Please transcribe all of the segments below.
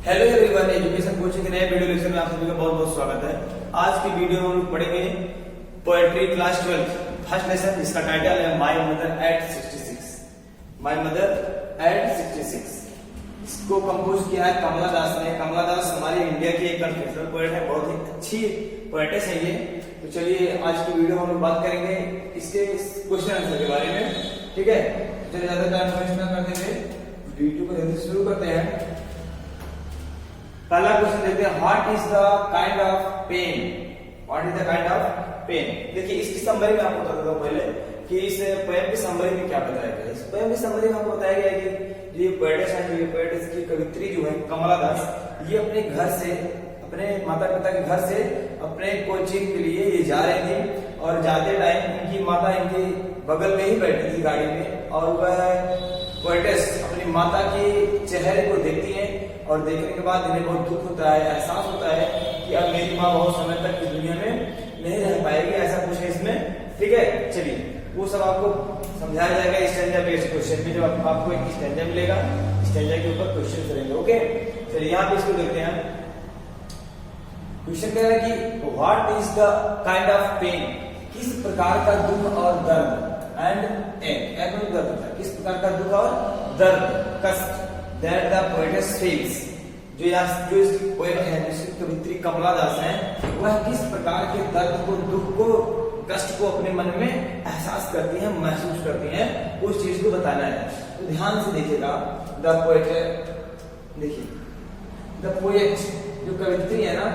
Hello everyone, education coaching के नए video lecture में आप सभी का बहुत बहुत स्वागत है। आज की वीडियो में हम लोग पढ़ेंगे पोएट्री क्लास 12 फर्स्ट लेसन, जिसका टाइटल है my mother eight 66। My mother eight 66 इसको कंपोज किया है कमला दास ने। कमला दास हमारी इंडिया की एक कन्फ्यूजन पोएट है, बहुत ही अच्छी पोएटेस है ये। तो चलिए आज की वीडियो में हम लोग बात करेंगे इसके क्वेश्चन आंसर के बारे में, ठीक है। चलिए ज्यादा टाइम वेस्ट ना करते हुए वीडियो को जल्दी शुरू करते हैं। पहला क्वेश्चन देखते हैं, what is the kind of pain. What is the kind of pain. देखिए इसकी समरी में आपको बता देता हूं पहले कि इस पोएम की समरी में क्या बताया गया है। इस पोएम की समरी में आपको बताया गया है कि ये पोएटेस है, जो ये पोएटेस की कवित्री जो है कमला दास, ये अपने घर से, अपने माता पिता के घर से अपने कोचिंग के लिए ये जा रही थी और जाते टाइम इनकी माता इनके बगल में ही बैठी थी गाड़ी में, और वह पोएटेस अपनी माता के चेहरे को देखती है और देखने के बाद इन्हें बहुत दुख होता है, एहसास होता है कि अब मेरी माँ बहुत समय तक इस दुनिया में नहीं रह पाएगी, ऐसा कुछ है इसमें, ठीक है। चलिए वो सब आपको समझाया जाएगा स्टैंजा बेस्ड क्वेश्चन में, जब आपको एक स्टैंजा मिलेगा, स्टैंजा के ऊपर क्वेश्चन करेंगे, ओके। चलिए यहाँ पे इसको देखते हैं। क्वेश्चन कह रहा है कि what is the kind of pain, किस प्रकार का दुख और दर्द, एंड दर्द, किस प्रकार का दुख और दर्द, कष्ट that the poetess feels, जो इस पोएट है, जिसकी कवित्री कमला दास है, वह किस प्रकार के दर्द को, दुख को, कष्ट को अपने मन में एहसास करती हैं, महसूस करती हैं, उस चीज को बताना है। तो ध्यान से देखिएगा। द पोएट, देखिए द पोएट जो कवित्री है ना,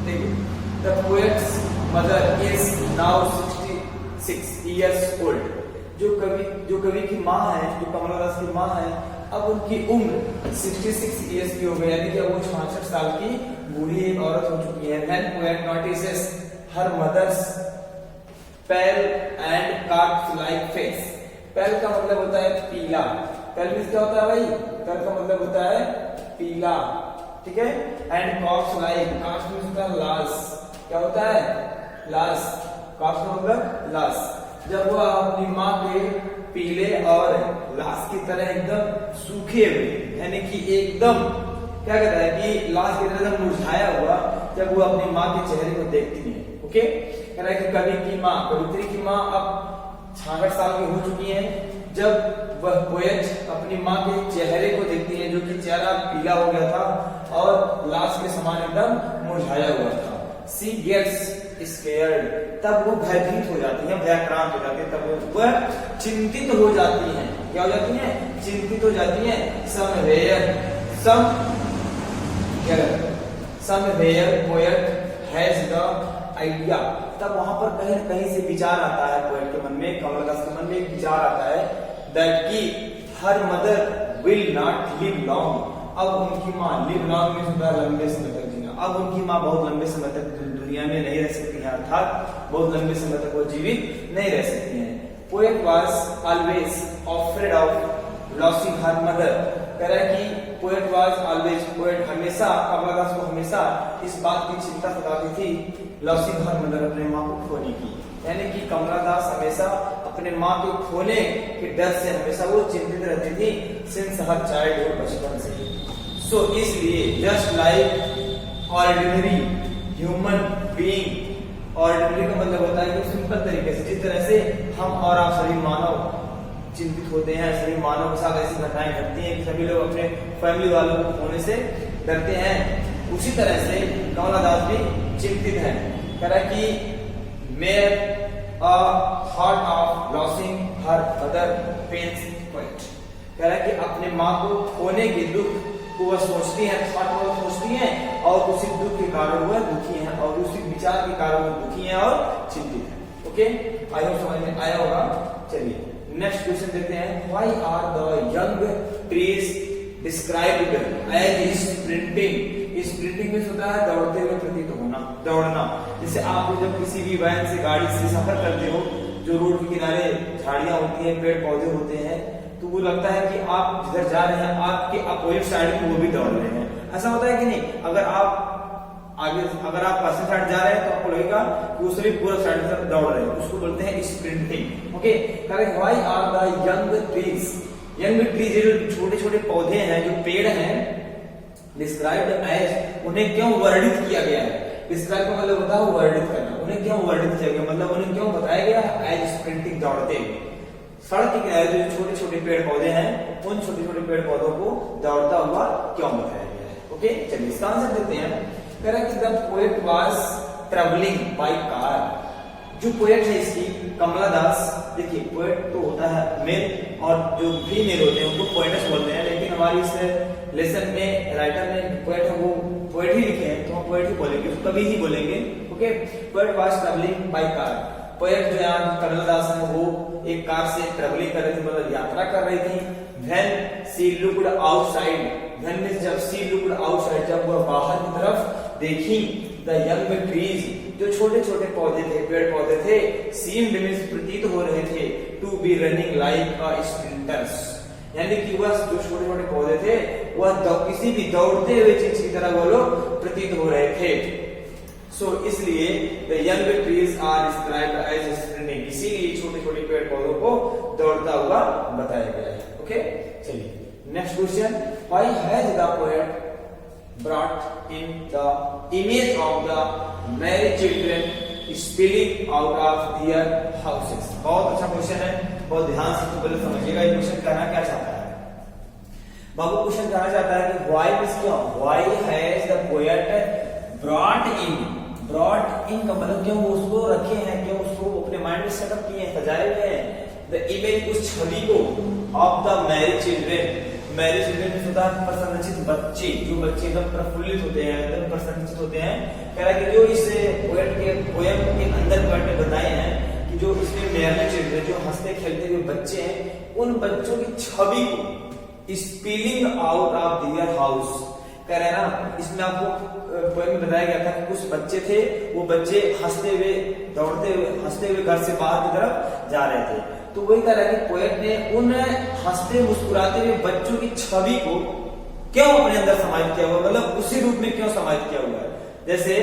देखिए the poets mother is now 66 years old। जो कवि की माँ है, जो कमला दास की माँ है, अब उनकी उम्र 66 इयर्स की हो गई, यानी कि अब वो 66 साल की बूढ़ी एक औरत हो चुकी है। Then poet notices her mother's pale and corpse-like face। pale का मतलब होता है पीला। pale मीन्स क्या होता है भाई? pale का मतलब होता है पीला, ठीक है। and corpse-like, corpse मीन्स होता है लाश। क्या होता है? लाश। corpse का मतलब लाश। जब वह अपनी माँ के पीले और लाश की तरह एकदम सूखे हुए, यानी कि एकदम क्या कहता है कि लाश की तरह एकदम मुरझाया हुआ, जब वो अपनी माँ के चेहरे को देखती है, ओके। कह रहा है कि कवि की माँ, कवित्री की माँ अब 66 साल की हो चुकी है, जब वह पोएट अपनी माँ के चेहरे को देखती है, जो कि चेहरा पीला हो गया था और लाश के समान एकदम मुरझाया हुआ था। She gets scared, तब वो भयभीत हो जाती है, भयाक्रांत हो जाती है, तब वह चिंतित हो जाती है। क्या हो जाती है? चिंतित हो जाती है। Somewhere poet has the idea, तब वहां पर कहीं न कहीं से विचार आता है पोएट के मन में, कमला दास के मन में एक विचार आता है, that कि her mother will not live long। अब उनकी माँ, live long में होता है लंबे समय तक जीना, अब उनकी माँ बहुत लंबे समय तक दुनिया में नहीं रह सकती है, अर्थात बहुत लंबे समय तक वो जीवित नहीं रह सकती हैं। Poet was always afraid of losing her mother. कह रहा है कि पोएट वाज ऑलवेज, पोएट हमेशा, कमला दास को हमेशा इस बात की चिंता सताती थी, लॉसिंग हर मदर, अपने माँ को खोने की, यानी कि कमला दास हमेशा अपने माँ को खोने के डर से हमेशा वो चिंतित रहती थी, सिंस हर चाइल्डहुड, बचपन से। सो इसलिए just like ordinary human being, ordinary का मतलब होता है कि सिंपल तरीके से, जिस तरह से हम और आप सभी मानव चिंतित होते हैं, सभी मानव के साथ ऐसी घटनाएं घटती हैं कि सभी लोग अपने फैमिली वालों को खोने से डरते हैं, उसी तरह से कमला दास भी चिंतित है। कह रहा है कि mere a thought of losing her mother pains poet. कह रहा है कि अपने माँ को खोने के दुख को वह सोचती है, सोचती है, और उसी दुख के कारण वह दुखी है, और उसी विचार के कारण वह दुखी है और चिंतित है, ओके। आई होप समझ में आया होगा। चलिए नेक्स्ट क्वेश्चन देखते हैं। Why are the young trees described as sprinting. Sprinting में होता है दौड़ते हुए प्रतीत होना, दौड़ना। जैसे आप जब किसी भी वैन से, गाड़ी से सफर करते हो, जो रोड के किनारे झाड़ियां होती हैं, पेड़ पौधे होते हैं, तो वो लगता है कि आप जिधर जा रहे हैं, आपके अपोजिट साइड में वो भी दौड़ रहे हैं। ऐसा होता है कि नहीं? अगर आप पश्चिम साइड जा रहे हैं तो आपको लगेगा कि उससे भी पूर्व साइड में दौड़ रहे हैं, उसको बोलते हैं sprinting, okay. Why are the young trees young trees जो छोटे छोटे पौधे हैं, जो पेड़ हैं, डिस्क्राइब्ड एज, उन्हें क्यों वर्णित किया गया है? डिस्क्राइब का मतलब होता है वर्णित करना। उन्हें क्यों वर्णित किया गया, मतलब उन्हें क्यों बताया गया एज स्प्रिंटिंग, दौड़ते हुए। सड़क के किनारे जो छोटे छोटे पेड़ पौधे हैं, उन छोटे छोटे पेड़ पौधों को दौड़ता हुआ क्यों बताया गया है? ओके, चलिए इसका आंसर देते हैं। कह रहा है कि the poet was travelling by car. जो पोएट है इसकी कमला दास, देखिए पोएट तो होता है मेल और जो फीमेल होते हैं उनको पोएटेस बोलते हैं, लेकिन हमारी इस लेसन में राइटर ने पोएट है वो पोएट ही लिखे हैं, तो हम पोएट ही बोलेंगे, कभी ही बोलेंगे। Okay, poet was travelling by car. Poet जो है कमला दास है वो एक कार से ट्रेवलिंग कर रही थी, मतलब यात्रा कर रही थी। When she looked outside, when means जब शी लुक्ड आउटसाइड, जब वह बाहर की तरफ देखी, द यंग ट्रीज, जो छोटे छोटे पौधे थे, पेड़ पौधे थे, सीम्ड मींस प्रतीत हो रहे थे, to be running like a sprinters, यानी कि वह जो छोटे छोटे पौधे थे वह किसी भी दौड़ते हुए चीज की तरह वो लोग प्रतीत हो रहे थे। सो इसलिए the young trees are described as sprinting, इसीलिए छोटे छोटे पेड़ पौधों को दौड़ता हुआ बताया गया है। ओके, चलिए next question, why has the poet brought in the image of the married children spilling out of their houses? बहुत अच्छा क्वेश्चन है, बहुत ध्यान से पहले समझिएगा ये क्वेश्चन कहना क्या चाहता है। बाबू क्वेश्चन कहना चाहता है कि व्हाई मींस क्यों, why has the poet brought in का मतलब क्यों उसको रखे हैं, क्यों उसको अपने माइंड में सेटअप किए हैं, सजाए हुए हैं। द इमेज, उस छवि को, of the married children, marriage children होता है प्रसन्नचित बच्चे, जो बच्चे एकदम प्रफुल्लित होते हैं, एकदम प्रसन्नचित होते हैं। कह रहा है कि जो इस पोएट के पोएम के अंदर पोएट ने बताए हैं कि जो इसमें मैरिड चिल्ड्रन, जो हंसते खेलते हुए बच्चे हैं, उन बच्चों की छवि को spilling out of their house, कह रहे हैं ना, इसमें आपको पोएम में बताया गया था कि कुछ बच्चे थे, वो बच्चे हंसते हुए, दौड़ते हुए, हंसते हुए घर से बाहर की तरफ जा रहे थे। तो वही तरह के पोएट ने उन हंसते मुस्कुराते हुए बच्चों की छवि को क्यों अपने अंदर समाहित किया हुआ, मतलब उसी रूप में क्यों समाहित किया हुआ है। जैसे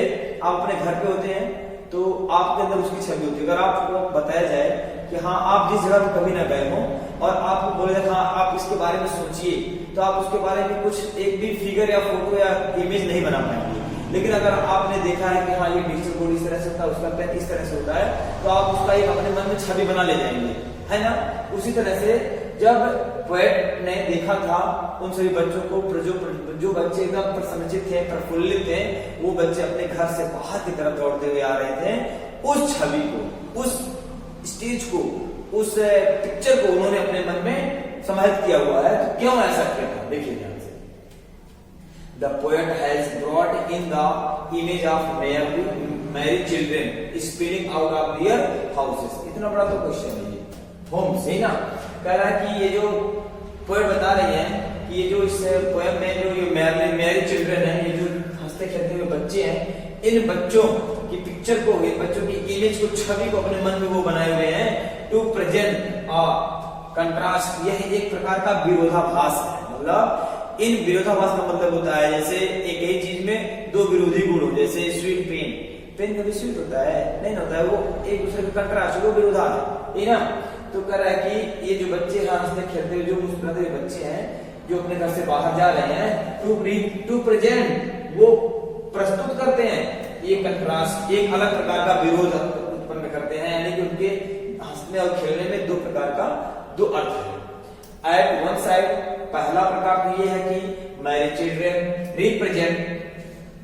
आप अपने घर पे होते हैं तो आपके अंदर उसकी छवि होती है। अगर आपको बताया जाए कि हाँ आप जिस जगह पर कभी ना गए हो और आपको बोले जाए हाँ आप इसके बारे में सोचिए, तो आप उसके बारे में कुछ एक भी फिगर या फोटो या इमेज नहीं बना पाएंगे। लेकिन अगर आपने देखा है कि हाँ ये डिजिटल बोर्ड इस तरह से होता है, उसका पेन इस तरह से होता है, तो आप उसका एक अपने मन में छवि बना ले जाएंगे, है ना। उसी तरह से जब पोएट ने देखा था उन सभी बच्चों को, जो बच्चे एकदम प्रसन्नचित थे, प्रफुल्लित थे, वो बच्चे अपने घर से बाहर की तरफ दौड़ते हुए आ रहे थे, उस छवि को, उस स्टेज को, उस पिक्चर को उन्होंने अपने मन में समाहित किया हुआ है। तो क्यों ऐसा किया था, देखिए ध्यान से। The poet has brought in the image of married children spilling out of their houses. इतना बड़ा तो क्वेश्चन है ये, होम से ना। कह रहा है कि ये जो पोएट बता रही है कि ये जो इस पोएम में जो ये मैरिड चिल्ड्रन है, ये जो हंसते खेलते हुए बच्चे हैं, इन बच्चों की पिक्चर को, इन बच्चों की इमेज को, छवि को अपने मन में वो बनाए हुए हैं टू प्रेजेंट कंट्रास्ट। यह एक प्रकार का विरोधाभास है, मतलब इन विरोधाभास का मतलब होता है जैसे एक ही चीज में दो विरोधी गुण हो, जैसे स्वीट पेन कभी स्वीट होता है नहीं होता है, वो एक दूसरे का कंट्रास्ट, वो विरोधाभास है ना। तो कह रहा है कि ये जो बच्चे हैं हंसते खेलते हुए, जो मुस्कुराते हुए बच्चे हैं, जो अपने घर से बाहर जा रहे हैं, टू प्रेजेंट, वो प्रस्तुत करते हैं ये कंट्रास्ट, एक अलग प्रकार का विरोध उत्पन्न करते हैं, यानी कि उनके हंसने और खेलने में दो प्रकार का दो अर्थ है। एट वन साइड, पहला प्रकार तो ये है कि मैरिड चिल्ड्रन रिप्रेजेंट,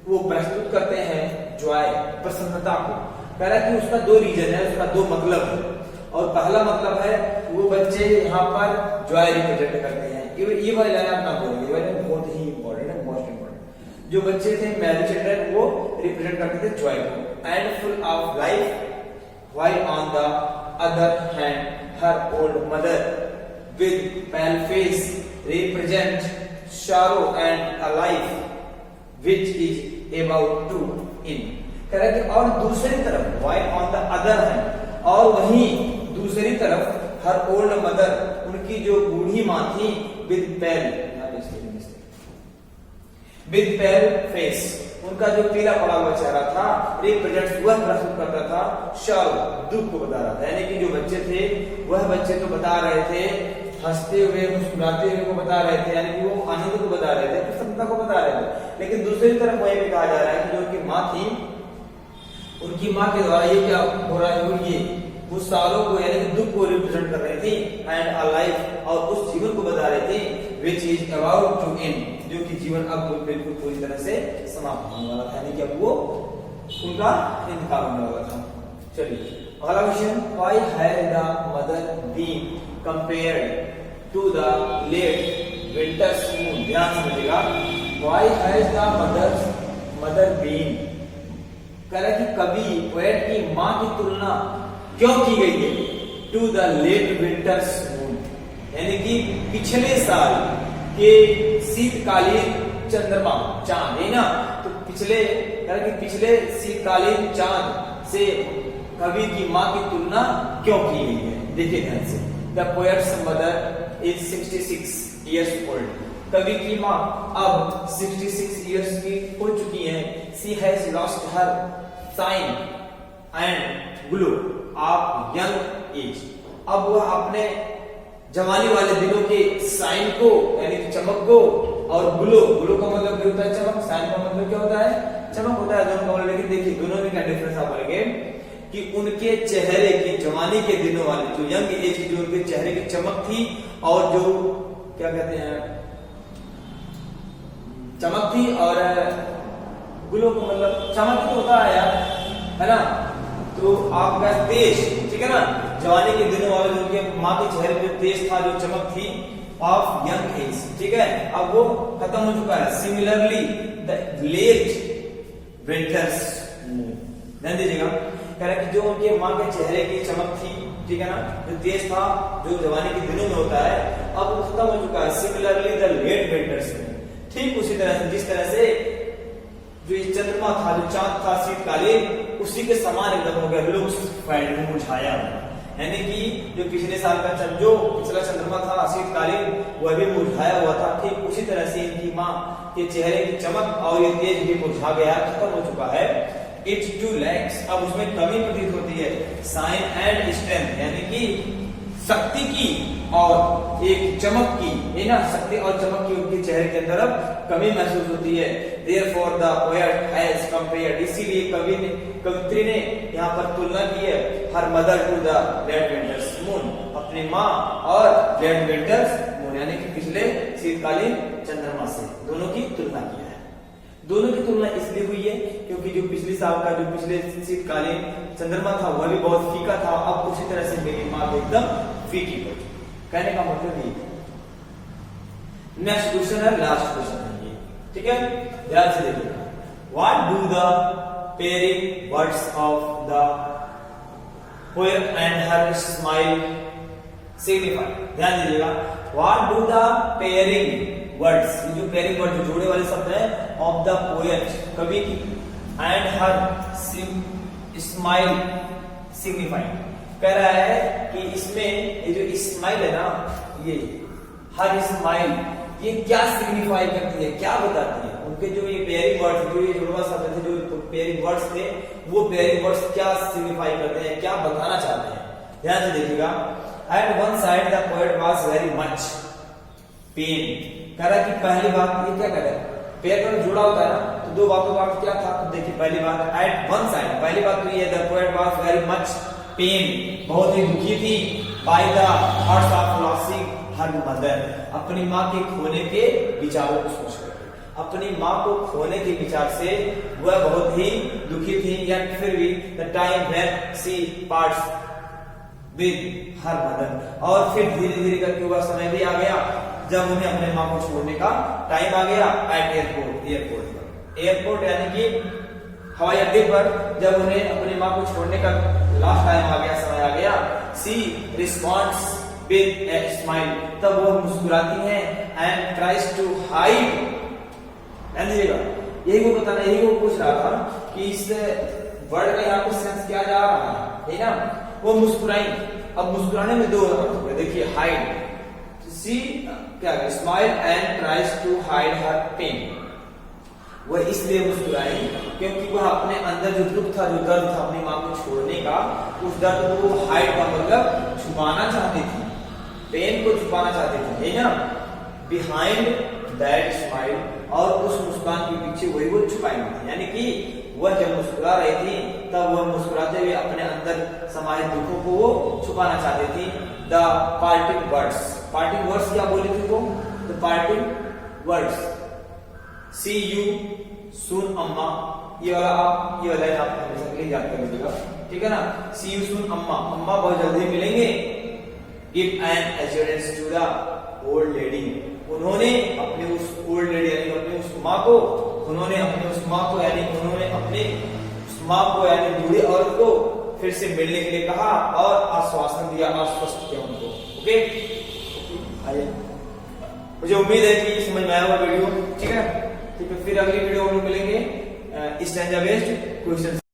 वो प्रस्तुत करते हैं जॉय, प्रसन्नता को। कह रहा है कि उसका दो रीजन है, उसका दो मतलब है। और पहला मतलब है वो बच्चे यहाँ पर जॉय रिप्रेजेंट करते हैं। ये वाली लाइन आप ना बोलिए, ये वाली बहुत ही इंपॉर्टेंट है, मोस्ट इंपॉर्टेंट। जो बच्चे थे मैरिड चिल्ड्रन, वो रिप्रेजेंट करते थे जॉय को, and full of life, while on the other hand her old mother with pale face represent sorrow and a life which is about to end। कह रहा है कि और दूसरी तरफ, while on the other hand, और वहीं दूसरी तरफ हर ओल्ड मदर, उनकी जो बूढ़ी मां थी, विद पेल फेस, उनका जो पीला पड़ा हुआ चेहरा था, रिप्रेजेंट, वह प्रस्तुत करता था sorrow, दुख को बता रहा था। यानी कि जो बच्चे थे वह बच्चे तो बता रहे थे हंसते हुए मुस्कुराते हुए को बता रहे थे, यानी कि वो आनंद को बता रहे थे, प्रसन्नता को बता रहे थे। लेकिन दूसरी तरफ वही भी कहा जा रहा है कि जो उनकी माँ थी, उनकी माँ के द्वारा ये क्या हो रहा है, ये वो सालों को यानी कि दुख को रिप्रेजेंट कर रही थी, एंड अ लाइफ, और उस जीवन को बता रही थी which is about to end, जो कि जीवन अब बिल्कुल पूरी तरह से समाप्त होने वाला था, यानी कि अब वो उनका इंतकाल होने वाला था। चलिए अगला question, why has the mother been compared to the late winter's moon. ध्यान से समझिएगा, why has the mother been, कह रहा है कि कभी पोएट की मां की तुलना क्यों की गई है to the late winter's moon, यानी कि पिछले साल के शीतकालीन चंद्रमा चांद है ना, तो पिछले शीतकालीन चांद से कवि की मां की तुलना क्यों की गई है। देखिए ध्यान से, the poets mother is 66 years old, कवि की मां अब 66 इयर्स की हो चुकी है। She has lost her shine and glow of young age, अब वह अपने जवानी वाले दिनों के साइन को यानी कि चमक को, और ग्लो का मतलब क्या होता है, चमक, साइन का मतलब क्या होता है, चमक होता है दोनों का। लेकिन देखिए दोनों में क्या डिफरेंस आप बोलेंगे कि उनके चेहरे की जवानी के दिनों वाले जो यंग एज की जो उनके चेहरे की चमक थी, और जो क्या कहते हैं चमक थी, और ग्लो का मतलब चमक तो होता है यार, है ना, तो आपका तेज, ठीक है ना, जवानी के दिनों वाले जो उनके माँ के चेहरे पे तेज था, जो चमक थी ऑफ यंग एज, ठीक है, अब वो खत्म हो चुका है। Similarly the late winter's moon, ध्यान दीजिएगा, कह रहा है कि जो उनके माँ के चेहरे की चमक थी, ठीक है ना, जो तेज था, जो जवानी के दिनों में होता है, अब वो खत्म हो चुका है। Similarly the late winter's moon, ठीक उसी तरह से जिस तरह से जो ये चंद्रमा था, जो चांद था शीतकालीन, उसी के समान एकदम हो गया, लुक्स फाइड, मुरझाया, यानी कि जो पिछले साल का जो पिछला चंद्रमा था शीतकालीन, वह भी मुरझाया हुआ था, ठीक उसी तरह से इनकी माँ के चेहरे की चमक और ये तेज भी मुरझा गया, खत्म हो चुका है। इट्स टू लैक्स, अब उसमें कमी प्रतीत होती है, साइन एंड स्ट्रेंथ, यानी कि शक्ति की और एक चमक की, है ना, शक्ति और चमक की उनके चेहरे के अंदर अब कमी महसूस होती है। Therefore the poet has compared, इसीलिए कवित्री ने यहाँ पर तुलना की है, her mother to the late winter's moon, अपनी माँ और लेट विंटर्स मून, यानी कि पिछले शीतकालीन चंद्रमा से दोनों की तुलना किया है। दोनों की तुलना इसलिए हुई है क्योंकि जो पिछले साल का जो पिछले शीतकालीन चंद्रमा था वह भी बहुत फीका था, अब उसी तरह से मेरी माँ एकदम फीकी पड़ चुकी, कहने का मतलब ये। नेक्स्ट क्वेश्चन है, लास्ट क्वेश्चन है ये, ठीक है, ध्यान से देखिएगा। What do the pairing words of the poet and her smile signify, ध्यान दीजिएगा। What do the pairing words, जो पेयरिंग वर्ड जो जोड़े वाले शब्द है, ऑफ द पोएट, कवि की, एंड हर स्माइल सिग्निफाई, कह रहा है कि इसमें ये जो स्माइल है ना, ये हर स्माइल ये क्या सिग्निफाई करती है, क्या बताती है, उनके जो ये पेयरिंग वर्ड्स, जो ये जुड़वा शब्द थे, जो पेयरिंग वर्ड्स थे, वो पेयरिंग वर्ड्स क्या सिग्निफाई करते हैं, क्या बताना चाहते हैं, ध्यान से देखिएगा। At one side the poet was very much pain, कह रहा है कि पहली बात ये क्या कह रहा है, पेयर पर जुड़ा होता है ना, तो दो बातों का क्या था, तो देखिए पहली बात एट वन साइड, पहली बात तो ये the poet was very much pen, बहुत ही दुखी थी, by the thoughts of losing her mother, अपनी माँ के खोने के विचारों को सोच करके, अपनी माँ को खोने के विचार से वह बहुत ही दुखी थी। यट फिर भी the time when she parts with her mother, और फिर धीरे धीरे करके वह समय भी आ गया जब उन्हें अपने माँ को छोड़ने का टाइम आ गया। एट एयरपोर्ट यानी कि हवाई अड्डे पर जब उन्हें अपनी माँ को छोड़ने का लास्ट टाइम आ गया, समय आ गया, सी रिस्पॉन्ड्स विद ए स्माइल, तब वो मुस्कुराती हैं, एंड ट्राइज टू हाइड, यही वो बताना, यही वो पूछ रहा था कि इस वर्ड का यहाँ पर सेंस क्या जा रहा है ना, वो मुस्कुराई। अब मुस्कुराने में दो अर्थ हुए, देखिए हाइड, सी क्या है, smile and tries to hide her pain, वह इसलिए मुस्कुराई क्योंकि वह अपने अंदर जो दुख था, जो दर्द था अपनी माँ को छोड़ने का, उस दर्द को हाइड का मतलब छुपाना चाहती थी, पेन को छुपाना चाहती थी, है ना। बिहाइंड दैट स्माइल, और उस मुस्कान के पीछे वही वो छुपाएंगे थे, यानी कि वह जब मुस्कुरा रही थी तब वह मुस्कुराते हुए अपने अंदर समाये दुखों को वो छुपाना चाहती थी। द पार्टिंग वर्ड्स क्या बोली थी वो? The parting words, see you soon Amma, ये वाला आप हमेशा के लिए याद कर लीजिएगा, ठीक है ना। सी यू सून अम्मा, अम्मा बहुत जल्दी मिलेंगे। Give an assurance to the old lady, उन्होंने अपने उस ओल्ड लेडी यानी अपने उस माँ को, यानी बूढ़ी औरत को फिर से मिलने के लिए कहा और आश्वासन दिया, आश्वस्त किया उनको। ओके, आइए, मुझे उम्मीद है कि समझ में आया हुआ वीडियो, ठीक है। फिर अगली वीडियो में मिलेंगे स्टैंजा बेस्ड क्वेश्चन।